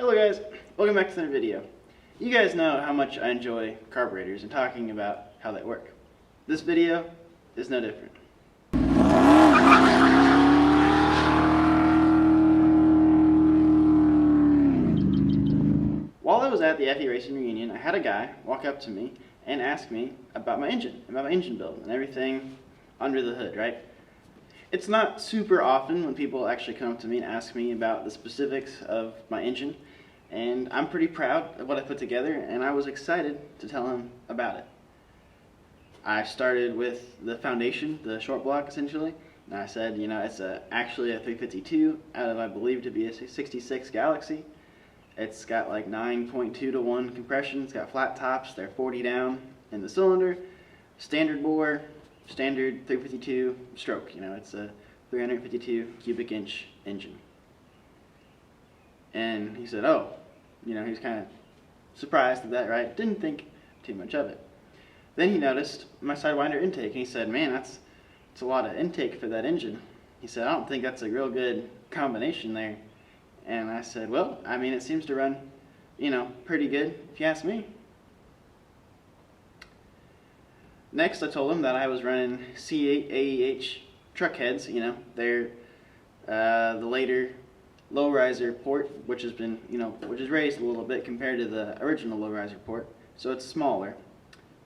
Hello guys, welcome back to another video. You guys know how much I enjoy carburetors and talking about how they work. This video is no different. While I was at the FE Racing reunion, I had a guy walk up to me and ask me about my engine build and everything under the hood, right? It's not super often when people actually come up to me and ask me about the specifics of my engine, and I'm pretty proud of what I put together, and I was excited to tell him about it. I started with the foundation, the short block essentially, and I said, you know, it's actually a 352 out of I believe to be a 66 Galaxy. It's got like 9.2 to 1 compression, it's got flat tops, they're 40 down in the cylinder, standard bore, standard 352 stroke, you know, it's a 352 cubic inch engine. And he said, oh, you know, he was kind of surprised at that, right? Didn't think too much of it. Then he noticed my Sidewinder intake, and he said, man, that's a lot of intake for that engine. He said, I don't think that's a real good combination there. And I said, well, I mean, it seems to run, you know, pretty good, if you ask me. Next, I told him that I was running C8 AEH truck heads. You know, they're the later low riser port, which has been, you know, which is raised a little bit compared to the original low riser port, so it's smaller,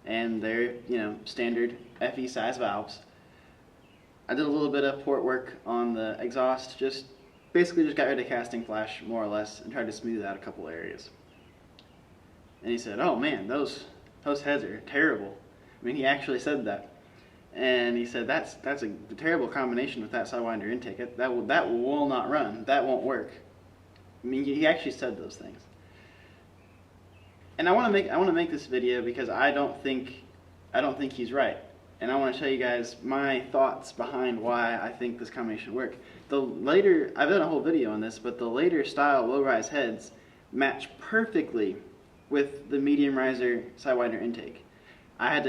and they're, you know, standard FE size valves. I did a little bit of port work on the exhaust, basically just got rid of casting flash more or less and tried to smooth out a couple areas. And he said, oh man, those heads are terrible. I mean, he actually said that, and he said that's a terrible combination with that Sidewinder intake. That will not run. That won't work. I mean, he actually said those things. And I want to make this video because I don't think he's right, and I want to show you guys my thoughts behind why I think this combination would work. I've done a whole video on this, but the later style low rise heads match perfectly with the medium riser Sidewinder intake. I had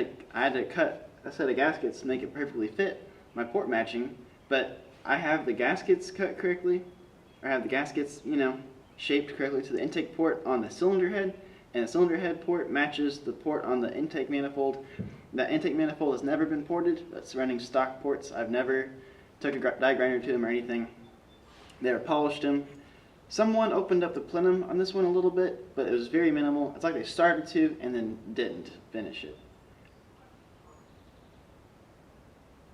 to cut a set of gaskets to make it perfectly fit my port matching, but I have the gaskets cut correctly, or I have the gaskets, you know, shaped correctly to the intake port on the cylinder head, and the cylinder head port matches the port on the intake manifold. That intake manifold has never been ported. That's running stock ports. I've never took a die grinder to them or anything. Never polished them. Someone opened up the plenum on this one a little bit, but it was very minimal. It's like they started to and then didn't finish it.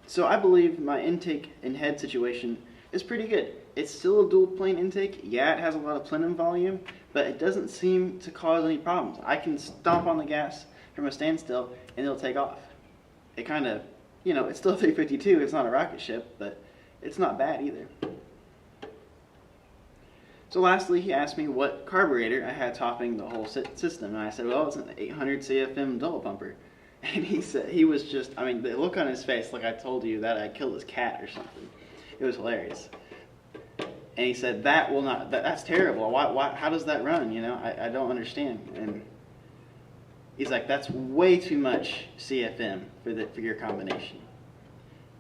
So I believe my intake and head situation is pretty good. It's still a dual plane intake. Yeah, it has a lot of plenum volume, but it doesn't seem to cause any problems. I can stomp on the gas from a standstill and it'll take off. It kind of, you know, it's still 352. It's not a rocket ship, but it's not bad either. So lastly, he asked me what carburetor I had topping the whole system, and I said, well, it's an 800 CFM double pumper. And he said, he was just, I mean, the look on his face, like I told you that I killed his cat or something. It was hilarious. And he said, that's terrible. Why, how does that run? You know, I don't understand. And he's like, that's way too much CFM for your combination.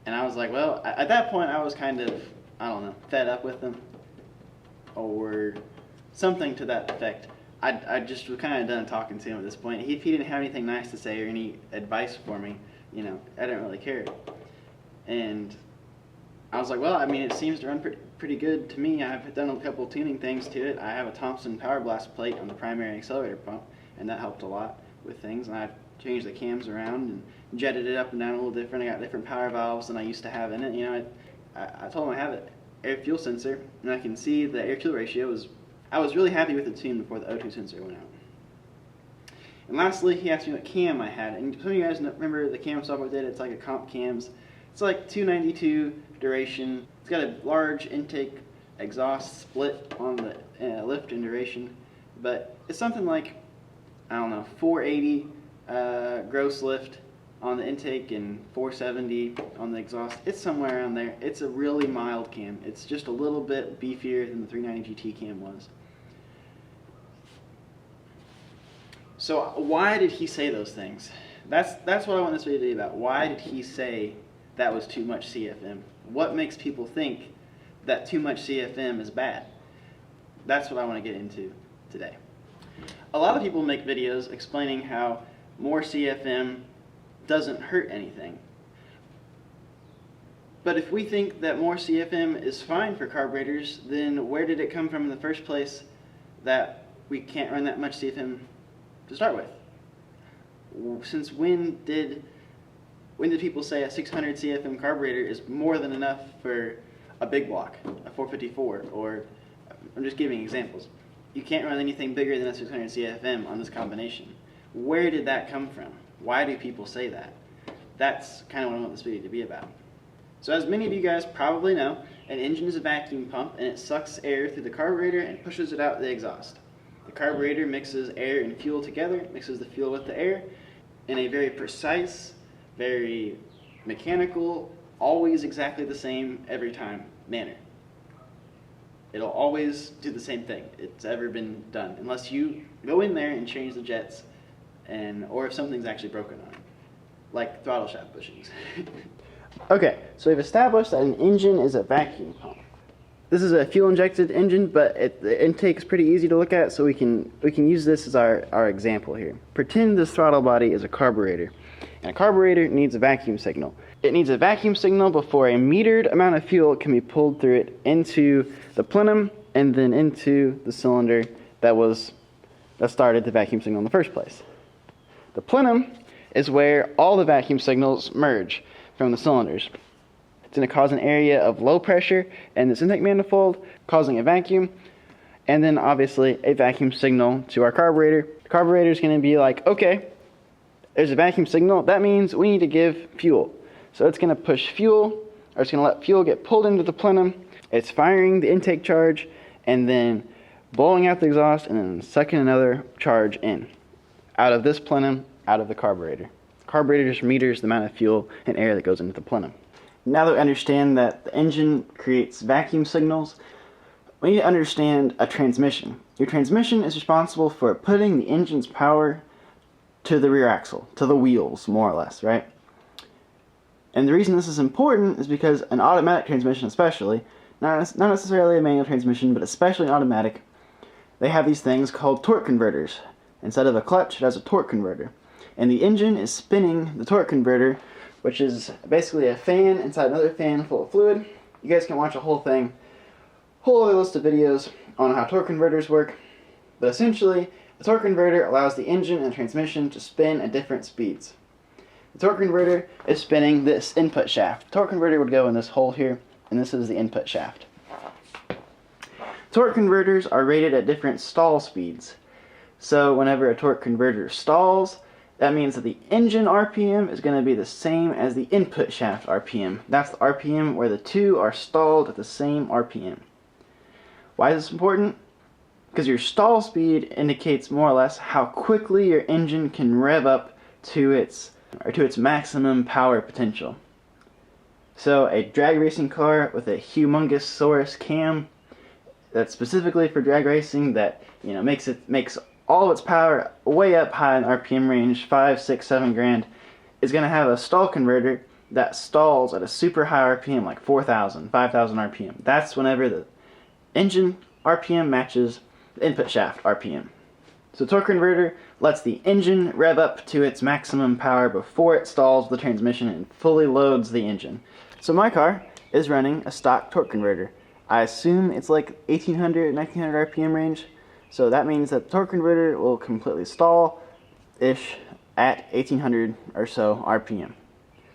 And I was like, well, at that point I was kind of, I don't know, fed up with him or something to that effect. I just was kind of done talking to him at this point. If he didn't have anything nice to say or any advice for me, you know, I didn't really care. And I was like, well, I mean, it seems to run pretty good to me. I've done a couple tuning things to it. I have a Thompson Power Blast plate on the primary accelerator pump, and that helped a lot with things. And I changed the cams around and jetted it up and down a little different. I got different power valves than I used to have in it. You know, I told him I have an air fuel sensor, and I can see the air fuel ratio I was really happy with the tune before the O2 sensor went out. And lastly, he asked me what cam I had. And some of you guys remember the cam software did. It's like a comp cams. It's like 292 duration. It's got a large intake exhaust split on the lift and duration. But it's something like, I don't know, 480 gross lift on the intake and 470 on the exhaust. It's somewhere around there. It's a really mild cam. It's just a little bit beefier than the 390 GT cam was. So why did he say those things? That's what I want this video to be about. Why did he say that was too much CFM? What makes people think that too much CFM is bad? That's what I want to get into today. A lot of people make videos explaining how more CFM doesn't hurt anything. But if we think that more CFM is fine for carburetors, then where did it come from in the first place that we can't run that much CFM to start with? Since when did people say a 600 CFM carburetor is more than enough for a big block, a 454, or I'm just giving examples. You can't run anything bigger than a 600 CFM on this combination. Where did that come from? Why do people say that? That's kind of what I want this video to be about. So as many of you guys probably know, an engine is a vacuum pump and it sucks air through the carburetor and pushes it out the exhaust. The carburetor mixes air and fuel together, mixes the fuel with the air in a very precise, very mechanical, always exactly the same every time manner. It'll always do the same thing it's ever been done, unless you go in there and change the jets, or if something's actually broken on it, like throttle shaft bushings. Okay, so we've established that an engine is a vacuum pump. This is a fuel-injected engine, but the intake is pretty easy to look at, so we can use this as our example here. Pretend this throttle body is a carburetor, and a carburetor needs a vacuum signal. It needs a vacuum signal before a metered amount of fuel can be pulled through it into the plenum and then into the cylinder that started the vacuum signal in the first place. The plenum is where all the vacuum signals merge from the cylinders. It's going to cause an area of low pressure in this intake manifold, causing a vacuum, and then obviously a vacuum signal to our carburetor. The carburetor is going to be like, okay, there's a vacuum signal, that means we need to give fuel. So it's going to push fuel, or it's going to let fuel get pulled into the plenum. It's firing the intake charge, and then blowing out the exhaust, and then sucking another charge in. Out of this plenum, out of the carburetor. The carburetor just meters the amount of fuel and air that goes into the plenum. Now that we understand that the engine creates vacuum signals, we need to understand a transmission. Your transmission is responsible for putting the engine's power to the rear axle, to the wheels, more or less, right? And the reason this is important is because an automatic transmission especially, not necessarily a manual transmission, but especially an automatic, they have these things called torque converters. Instead of a clutch, it has a torque converter. And the engine is spinning the torque converter, which is basically a fan inside another fan full of fluid. You guys can watch a whole other list of videos on how torque converters work. But essentially, the torque converter allows the engine and transmission to spin at different speeds. The torque converter is spinning this input shaft. The torque converter would go in this hole here, and this is the input shaft. Torque converters are rated at different stall speeds. So whenever a torque converter stalls, that means that the engine RPM is going to be the same as the input shaft RPM. That's the RPM where the two are stalled at the same RPM. Why is this important? Because your stall speed indicates more or less how quickly your engine can rev up to its maximum power potential. So a drag racing car with a humongous Saurus cam that's specifically for drag racing that makes all of its power way up high in RPM range, 5, 6, 7 grand, is going to have a stall converter that stalls at a super high RPM, like 4,000, 5,000 RPM. That's whenever the engine RPM matches the input shaft RPM. So torque converter lets the engine rev up to its maximum power before it stalls the transmission and fully loads the engine. So my car is running a stock torque converter. I assume it's like 1800, 1900 RPM range. So that means that the torque converter will completely stall-ish at 1800 or so RPM.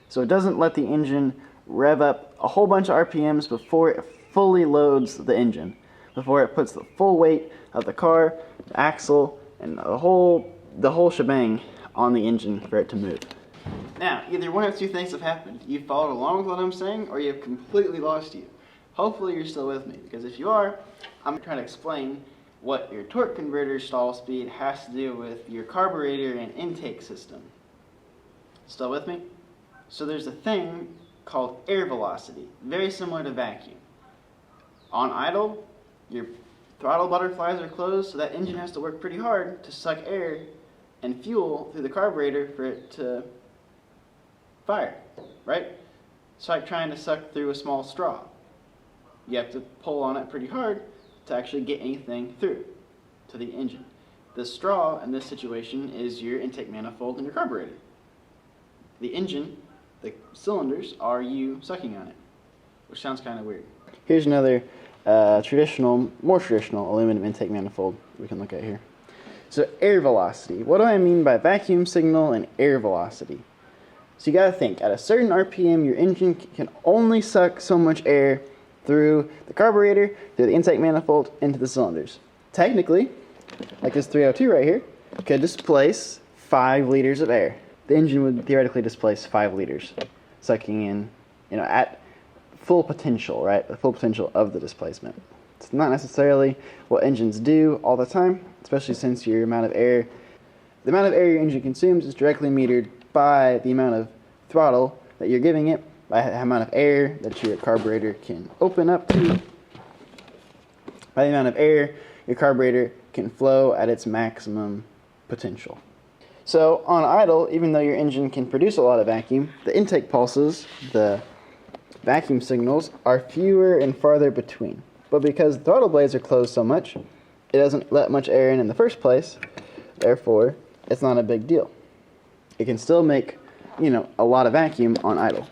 So it doesn't let the engine rev up a whole bunch of RPMs before it fully loads the engine, before it puts the full weight of the car, the axle, and the whole shebang on the engine for it to move. Now, either one of two things have happened. You've followed along with what I'm saying, or you've completely lost you. Hopefully you're still with me, because if you are, I'm going to try to explain what your torque converter stall speed has to do with your carburetor and intake system. Still with me? So there's a thing called air velocity, very similar to vacuum. On idle, your throttle butterflies are closed, so that engine has to work pretty hard to suck air and fuel through the carburetor for it to fire, right? It's like trying to suck through a small straw. You have to pull on it pretty hard to actually get anything through. to the engine. The straw in this situation is your intake manifold and your carburetor. The engine, the cylinders, are you sucking on it, which sounds kind of weird. Here's another more traditional aluminum intake manifold we can look at here. So air velocity. What do I mean by vacuum signal and air velocity? So you got to think, at a certain RPM, your engine can only suck so much air through the carburetor, through the intake manifold, into the cylinders. Technically, like this 302 right here, could displace 5 liters of air. The engine would theoretically displace 5 liters, sucking in, at full potential, right? The full potential of the displacement. It's not necessarily what engines do all the time, especially since the amount of air your engine consumes is directly metered by the amount of throttle that you're giving it, by the amount of air that your carburetor can open up to, by the amount of air your carburetor can flow at its maximum potential. So on idle, even though your engine can produce a lot of vacuum, the intake pulses, the vacuum signals, are fewer and farther between. But because the throttle blades are closed so much, it doesn't let much air in the first place, therefore it's not a big deal. It can still make, a lot of vacuum on idle.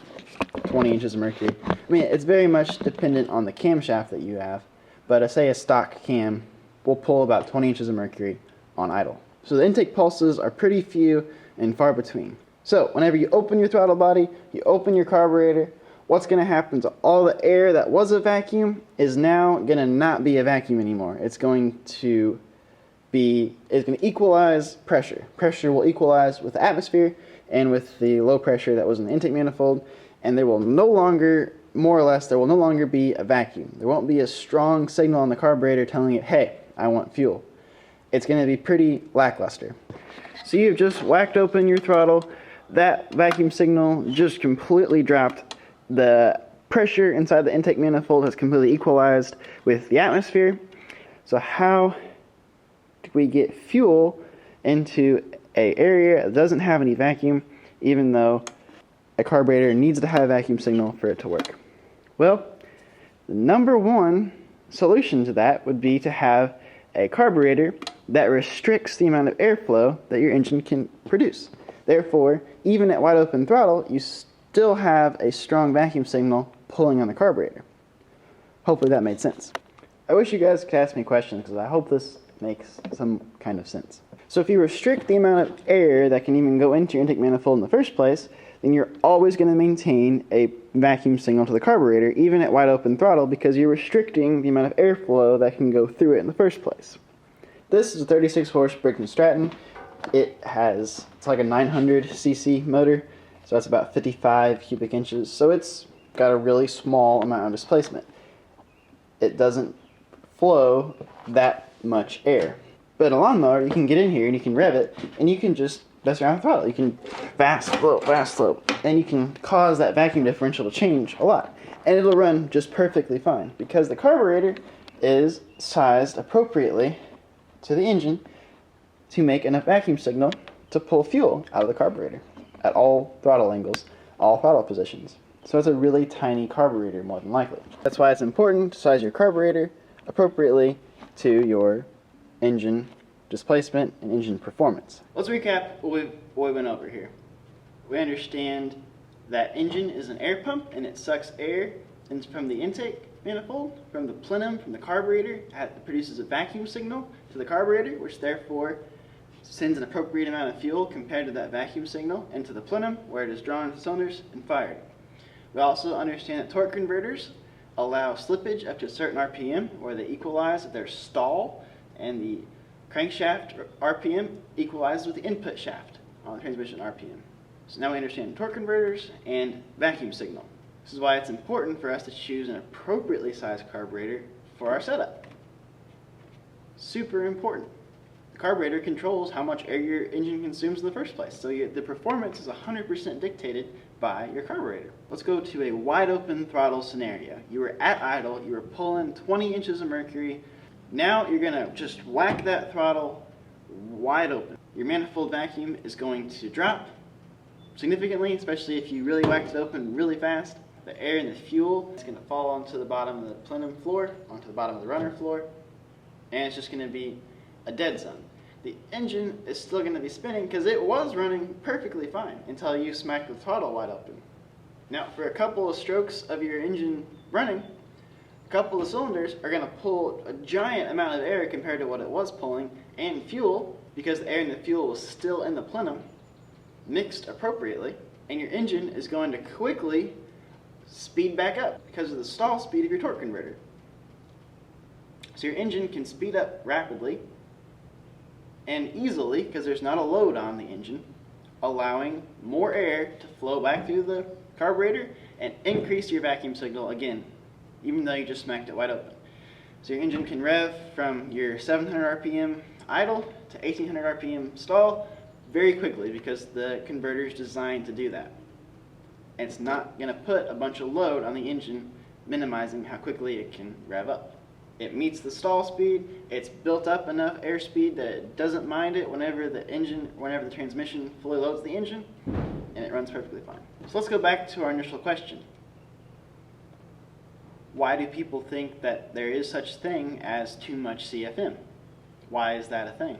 20 inches of mercury. I mean, it's very much dependent on the camshaft that you have, but say a stock cam will pull about 20 inches of mercury on idle. So the intake pulses are pretty few and far between. So whenever you open your throttle body, you open your carburetor, what's going to happen to all the air that was a vacuum is now going to not be a vacuum anymore. It's going to equalize pressure. Pressure will equalize with the atmosphere and with the low pressure that was in the intake manifold, and there will no longer be a vacuum. There won't be a strong signal on the carburetor telling it, hey, I want fuel. It's going to be pretty lackluster. So you've just whacked open your throttle, that vacuum signal just completely dropped, the pressure inside the intake manifold has completely equalized with the atmosphere. So how do we get fuel into an area that doesn't have any vacuum, even though a carburetor needs to have a vacuum signal for it to work? Well, the number one solution to that would be to have a carburetor that restricts the amount of airflow that your engine can produce. Therefore, even at wide open throttle, you still have a strong vacuum signal pulling on the carburetor. Hopefully that made sense. I wish you guys could ask me questions because I hope this makes some kind of sense. So if you restrict the amount of air that can even go into your intake manifold in the first place, then you're always going to maintain a vacuum signal to the carburetor, even at wide open throttle, because you're restricting the amount of airflow that can go through it in the first place. This is a 36 horse Briggs & Stratton. It's like a 900cc motor, so that's about 55 cubic inches. So it's got a really small amount of displacement. It doesn't flow that much air. But a lawnmower, you can get in here and you can rev it, and you can just mess around with the throttle. You can fast, slow, and you can cause that vacuum differential to change a lot. And it'll run just perfectly fine, because the carburetor is sized appropriately to the engine to make enough vacuum signal to pull fuel out of the carburetor at all throttle angles, all throttle positions. So it's a really tiny carburetor, more than likely. That's why it's important to size your carburetor appropriately to your engine displacement and engine performance. Let's recap what we went over here. We understand that engine is an air pump, and it sucks air from the intake manifold, from the plenum, from the carburetor. It produces a vacuum signal to the carburetor, which therefore sends an appropriate amount of fuel compared to that vacuum signal into the plenum, where it is drawn into cylinders and fired. We also understand that torque converters allow slippage up to a certain RPM, where they equalize their stall, and the crankshaft RPM equalizes with the input shaft on the transmission RPM. So now we understand torque converters and vacuum signal. This is why it's important for us to choose an appropriately sized carburetor for our setup. Super important. The carburetor controls how much air your engine consumes in the first place, so the performance is 100% dictated by your carburetor. Let's go to a wide open throttle scenario. You were at idle, you were pulling 20 inches of mercury. Now you're going to just whack that throttle wide open. Your manifold vacuum is going to drop significantly, especially if you really whacked it open really fast. The air and the fuel is going to fall onto the bottom of the plenum floor, onto the bottom of the runner floor, and it's just going to be a dead zone. The engine is still going to be spinning because it was running perfectly fine until you smack the throttle wide open. Now, for a couple of strokes of your engine running, a couple of cylinders are going to pull a giant amount of air compared to what it was pulling, and fuel, because the air and the fuel was still in the plenum, mixed appropriately, and your engine is going to quickly speed back up because of the stall speed of your torque converter. So your engine can speed up rapidly and easily because there's not a load on the engine, allowing more air to flow back through the carburetor and increase your vacuum signal again, even though you just smacked it wide open. So your engine can rev from your 700 RPM idle to 1800 RPM stall very quickly because the converter is designed to do that. And it's not going to put a bunch of load on the engine, minimizing how quickly it can rev up. It meets the stall speed, it's built up enough airspeed that it doesn't mind it whenever the transmission fully loads the engine, and it runs perfectly fine. So let's go back to our initial question. Why do people think that there is such thing as too much CFM? Why is that a thing?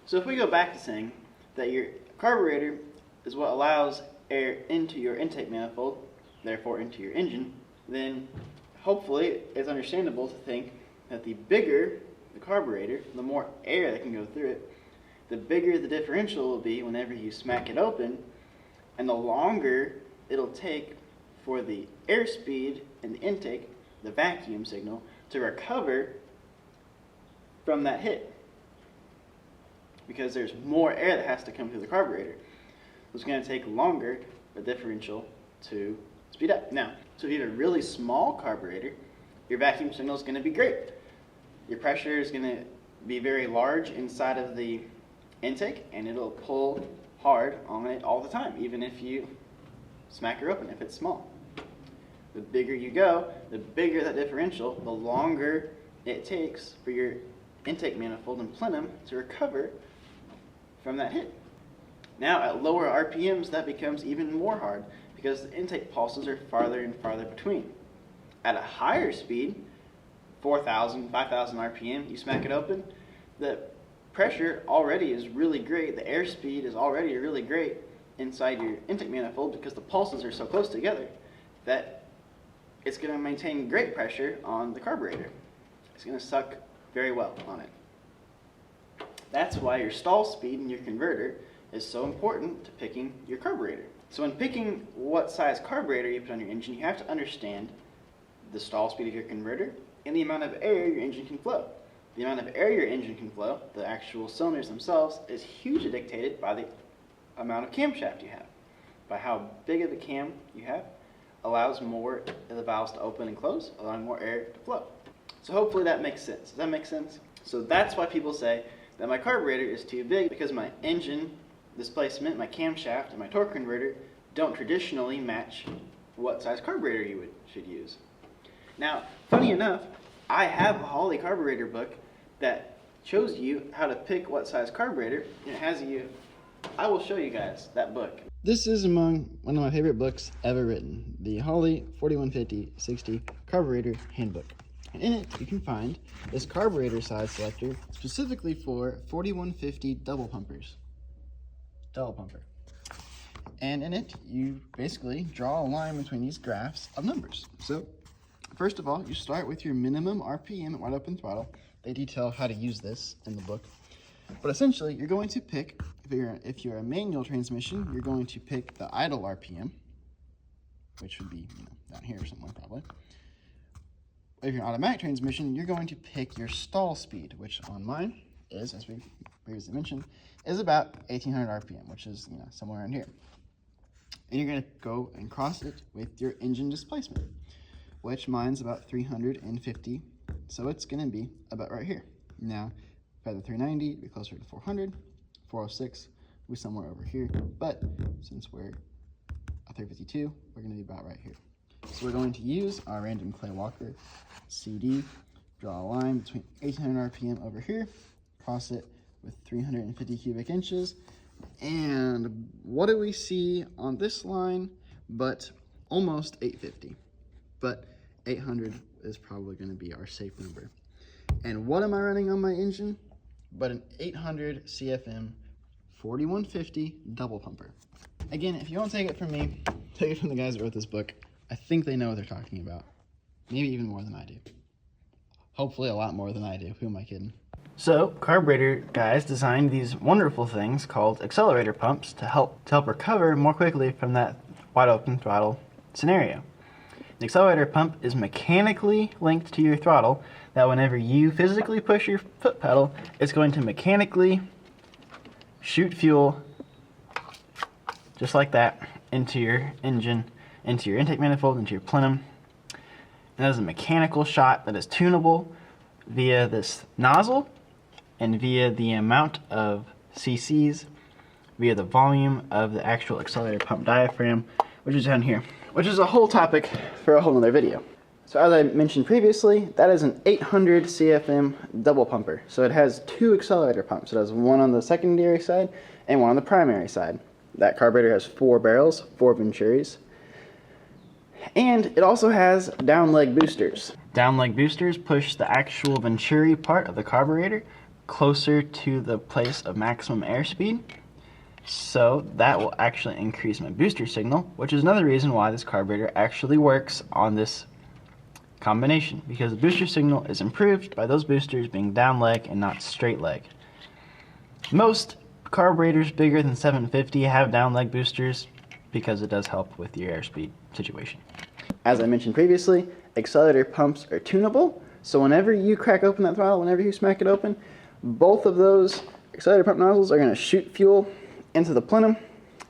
So if we go back to saying that your carburetor is what allows air into your intake manifold, therefore into your engine, then hopefully it's understandable to think that the bigger the carburetor, the more air that can go through it, the bigger the differential will be whenever you smack it open, and the longer it'll take for the airspeed in the intake, the vacuum signal, to recover from that hit. Because there's more air that has to come through the carburetor. It's going to take longer for the differential to speed up. Now, so if you have a really small carburetor, your vacuum signal is going to be great. Your pressure is going to be very large inside of the intake, and it'll pull hard on it all the time, even if you smack her open, if it's small. The bigger you go, the bigger that differential, the longer it takes for your intake manifold and plenum to recover from that hit. Now, at lower RPMs, that becomes even more hard because the intake pulses are farther and farther between. At a higher speed, 4,000, 5,000 RPM, you smack it open, the pressure already is really great, the airspeed is already really great inside your intake manifold because the pulses are so close together that it's going to maintain great pressure on the carburetor. It's going to suck very well on it. That's why your stall speed in your converter is so important to picking your carburetor. So when picking what size carburetor you put on your engine, you have to understand the stall speed of your converter and the amount of air your engine can flow. The amount of air your engine can flow, the actual cylinders themselves, is hugely dictated by the amount of camshaft you have. By how big of a cam you have allows more of the valves to open and close, allowing more air to flow. So hopefully that makes sense. Does that make sense? So that's why people say that my carburetor is too big, because my engine displacement, my camshaft, and my torque converter don't traditionally match what size carburetor you should use. Now, funny enough, I have a Holley carburetor book that shows you how to pick what size carburetor, and it has I will show you guys that book. This is among one of my favorite books ever written, the Holley 4150/60 Carburetor Handbook. And in it, you can find this carburetor size selector specifically for 4150 double pumper. And in it, you basically draw a line between these graphs of numbers. So, first of all, you start with your minimum RPM at wide open throttle. They detail how to use this in the book. But essentially, you're going to pick, if you're a manual transmission, you're going to pick the idle RPM, which would be down here somewhere probably. If you're an automatic transmission, you're going to pick your stall speed, which on mine is, as we previously mentioned, is about 1800 RPM, which is somewhere around here. And you're going to go and cross it with your engine displacement, which mine's about 350, so it's going to be about right here. Now, if I had the 390, it'd be closer to 400, 406, we'll be somewhere over here, but since we're a 352, we're going to be about right here. So we're going to use our random clay walker CD, draw a line between 1800 RPM over here, cross it with 350 cubic inches, and what do we see on this line but almost 850? But 800 is probably going to be our safe number. And what am I running on my engine? but an 800 CFM 4150 double pumper. Again, if you won't take it from me, take it from the guys that wrote this book. I think they know what they're talking about. Maybe even more than I do. Hopefully a lot more than I do. Who am I kidding? So, Carburetor guys designed these wonderful things called accelerator pumps to help recover more quickly from that wide open throttle scenario. The accelerator pump is mechanically linked to your throttle, that whenever you physically push your foot pedal, it's going to mechanically shoot fuel just like that into your engine, into your intake manifold, into your plenum. And that is a mechanical shot that is tunable via this nozzle and via the amount of cc's, via the volume of the actual accelerator pump diaphragm, which is down here, which is a whole topic for a whole other video. So as I mentioned previously, that is an 800 CFM double pumper. So it has two accelerator pumps. It has one on the secondary side and one on the primary side. That carburetor has 4 barrels, 4 venturis. And it also has down leg boosters. Down leg boosters push the actual venturi part of the carburetor closer to the place of maximum airspeed. So that will actually increase my booster signal, which is another reason why this carburetor actually works on this combination, because the booster signal is improved by those boosters being down leg and not straight leg. Most carburetors bigger than 750 have down leg boosters because it does help with your airspeed situation. As I mentioned previously, accelerator pumps are tunable, so whenever you crack open that throttle, whenever you smack it open, both of those accelerator pump nozzles are going to shoot fuel into the plenum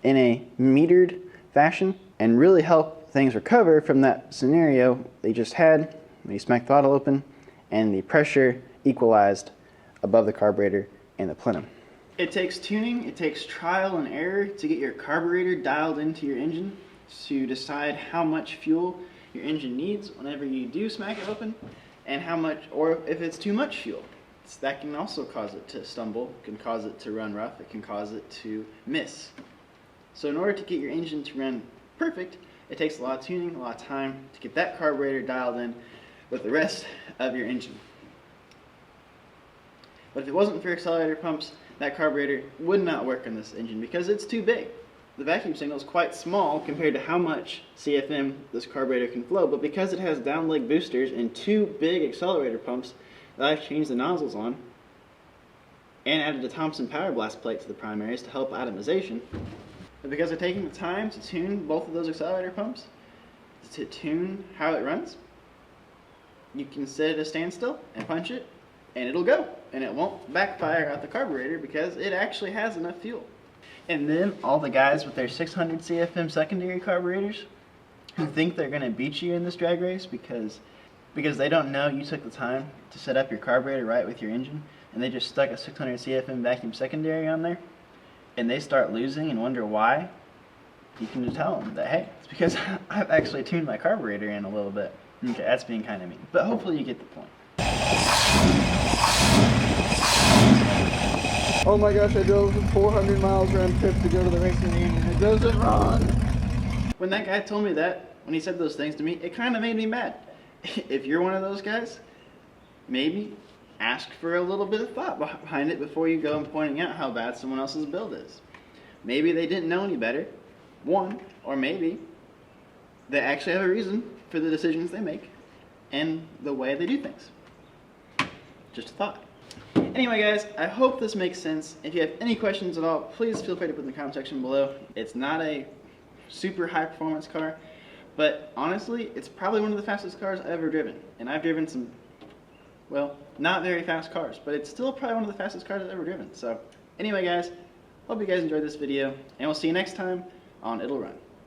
in a metered fashion and really help things recover from that scenario they just had when you smack the throttle open and the pressure equalized above the carburetor and the plenum. It takes tuning, it takes trial and error to get your carburetor dialed into your engine to decide how much fuel your engine needs whenever you do smack it open, and how much, or if it's too much fuel. That can also cause it to stumble, it can cause it to run rough, it can cause it to miss. So in order to get your engine to run perfect, it takes a lot of tuning, a lot of time to get that carburetor dialed in with the rest of your engine. But if it wasn't for accelerator pumps, that carburetor would not work on this engine because it's too big. The vacuum signal is quite small compared to how much CFM this carburetor can flow, but because it has down leg boosters and 2 big accelerator pumps that I've changed the nozzles on and added a Thompson Power Blast plate to the primaries to help atomization, but because of taking the time to tune both of those accelerator pumps, to tune how it runs, you can set it at a standstill and punch it, and it'll go. And it won't backfire at the carburetor because it actually has enough fuel. And then all the guys with their 600 CFM secondary carburetors who think they're going to beat you in this drag race because they don't know you took the time to set up your carburetor right with your engine, and they just stuck a 600 CFM vacuum secondary on there, and they start losing and wonder why, you can just tell them that, hey, it's because I've actually tuned my carburetor in a little bit. Okay, that's being kind of mean, but hopefully you get the point. Oh my gosh, I drove 400 miles round trip to go to the racing game and it doesn't run. When that guy told me that, when he said those things to me, it kind of made me mad. If you're one of those guys, maybe ask for a little bit of thought behind it before you go and pointing out how bad someone else's build is. Maybe they didn't know any better, one, or maybe they actually have a reason for the decisions they make and the way they do things. Just a thought. Anyway guys, I hope this makes sense. If you have any questions at all, please feel free to put in the comment section below. It's not a super high performance car, but honestly, it's probably one of the fastest cars I've ever driven. And I've driven some, well, not very fast cars, but it's still probably one of the fastest cars I've ever driven. So anyway guys, hope you guys enjoyed this video, and we'll see you next time on It'll Run.